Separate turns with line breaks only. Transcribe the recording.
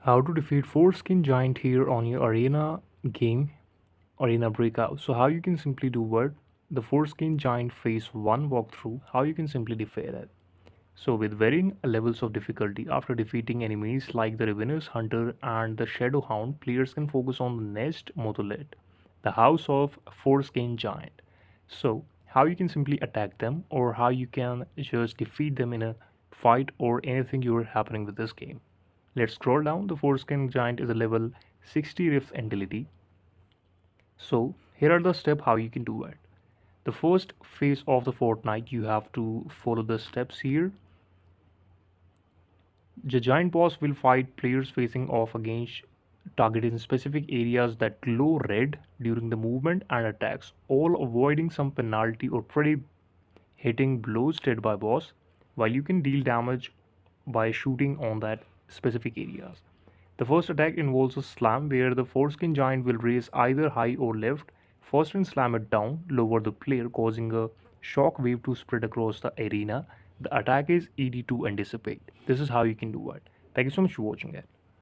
How to defeat Foreskin Giant here on your arena game, Arena Breakout. So how you can simply do what? The Foreskin Giant Phase 1 walkthrough, how you can simply defeat it. So with varying levels of difficulty, after defeating enemies like the Ravenous Hunter and the Shadow Hound, players can focus on the next Monolith, the House of Foreskin Giant. So how you can simply attack them or how you can just defeat them in a fight or anything you're happening with this game. Let's scroll down. The Foreskin Giant is a level 60 Rift entity. So here are the steps how you can do it. The first phase of the fortnight, you have to follow the steps here. The giant boss will fight players facing off against targeted in specific areas that glow red during the movement and attacks, all avoiding some penalty or pretty hitting blows dead by boss, while you can deal damage by shooting on that specific areas. The first attack involves a slam where the foreskin giant will raise either high or left, first and slam it down, lower the player, causing a shock wave to spread across the arena. The attack is easy to anticipate. This is how you can do it. Thank you so much for watching it.